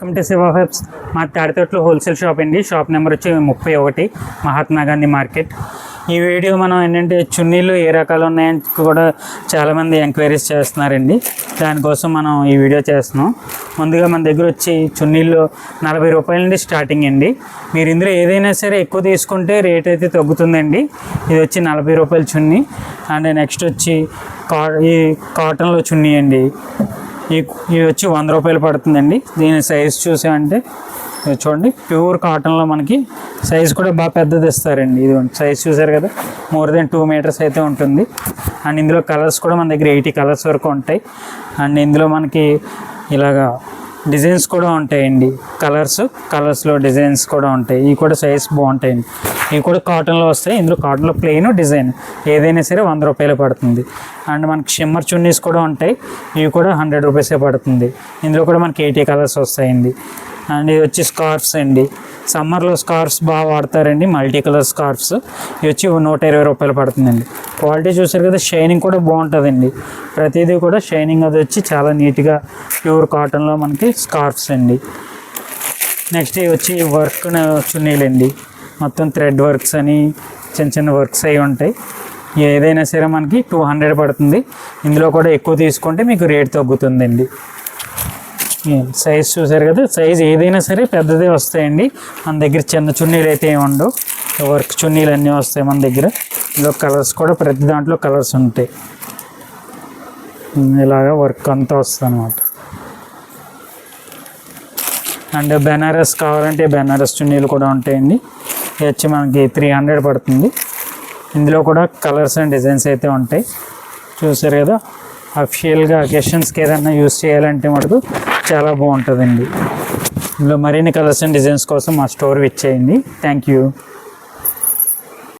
Welcome to Shiva హెబ్స్. మా తాడితోటలో wholesale shop అండి. Shop number వచ్చి 31 మహాత్మా గాంధీ మార్కెట్. ఈ వీడియో మనం ఏంటంటే చున్నీలు ఏ రకాలు ఉన్నాయని కూడా చాలామంది ఎంక్వైరీస్ చేస్తున్నారండి. దానికోసం మనం ఈ వీడియో చేస్తున్నాం. ముందుగా మన దగ్గర వచ్చి చున్నీళ్ళు 40 రూపాయల నుండి స్టార్టింగ్ అండి. మీరు ఇందులో ఏదైనా సరే ఎక్కువ తీసుకుంటే రేట్ అయితే తగ్గుతుందండి. ఇది వచ్చి 40 రూపాయల చున్నీ. అండ్ నెక్స్ట్ వచ్చి ఈ కాటన్లో చున్నీ అండి. ఇవి వచ్చి 100 రూపాయలు పడుతుందండి. దీని సైజ్ చూసామంటే చూడండి, ప్యూర్ కాటన్లో మనకి సైజ్ కూడా బాగా పెద్దది ఇస్తారండి. ఇది సైజ్ చూసారు కదా, మోర్ దెన్ 2 మీటర్స్ అయితే ఉంటుంది. అండ్ ఇందులో కలర్స్ కూడా మన దగ్గర 80 కలర్స్ వరకు ఉంటాయి. అండ్ ఇందులో మనకి ఇలాగా డిజైన్స్ కూడా ఉంటాయండి. కలర్స్లో డిజైన్స్ కూడా ఉంటాయి. ఇవి కూడా సైజ్ బాగుంటాయండి. ఇవి కూడా కాటన్లో వస్తాయి. ఇందులో కాటన్లో ప్లెయిన్ డిజైన్ ఏదైనా సరే 100 రూపాయలు పడుతుంది. అండ్ మనకి షిమ్మర్ చున్నీస్ కూడా ఉంటాయి. ఇవి కూడా 100 రూపీసే పడుతుంది. ఇందులో కూడా మనకి 80 కలర్స్ వస్తాయండి. అండ్ ఇది వచ్చి స్కార్ఫ్స్ అండి. సమ్మర్లో స్కార్ఫ్స్ బాగా వాడతారండి, మల్టీ కలర్ స్కార్ఫ్స్. ఇవి వచ్చి 120 రూపాయలు పడుతుందండి. క్వాలిటీ చూసారు కదా, షైనింగ్ కూడా బాగుంటుందండి. ప్రతిదీ కూడా షైనింగ్ అది వచ్చి చాలా నీట్గా ప్యూర్ కాటన్లో మనకి స్కార్ఫ్స్ అండి. నెక్స్ట్ ఇవి వచ్చి వర్క్ చున్నీలండి. మొత్తం థ్రెడ్ వర్క్స్ అని చిన్న వర్క్స్ అవి ఉంటాయి. ఏదైనా సరే మనకి 200 పడుతుంది. ఇందులో కూడా ఎక్కువ తీసుకుంటే మీకు రేట్ తగ్గుతుందండి. సైజ్ చూసారు కదా, సైజ్ ఏదైనా సరే పెద్దదే వస్తాయండి. మన దగ్గర చిన్న చున్నీలు అయితే ఏమి ఉండవు. వర్క్ చున్నీలు అన్నీ వస్తాయి మన దగ్గర. ఇందులో కలర్స్ కూడా ప్రతి దాంట్లో కలర్స్ ఉంటాయి. ఇలాగా వర్క్ అంతా వస్తుంది అన్నమాట. అండ్ బెనారస్ కావాలంటే బెనారస్ చున్నీలు కూడా ఉంటాయండి. ఇది వచ్చి మనకి 300 పడుతుంది. ఇందులో కూడా కలర్స్ అండ్ డిజైన్స్ అయితే ఉంటాయి. చూసారు కదా, అఫిషియల్గా అకేషన్స్కి ఏదైనా యూస్ చేయాలంటే మటుకు చాలా బాగుంటుందండి. ఇందులో మరిన్ని కలర్స్ అండ్ డిజైన్స్ కోసం మా స్టోర్ విచ్చేయండి. Thank you.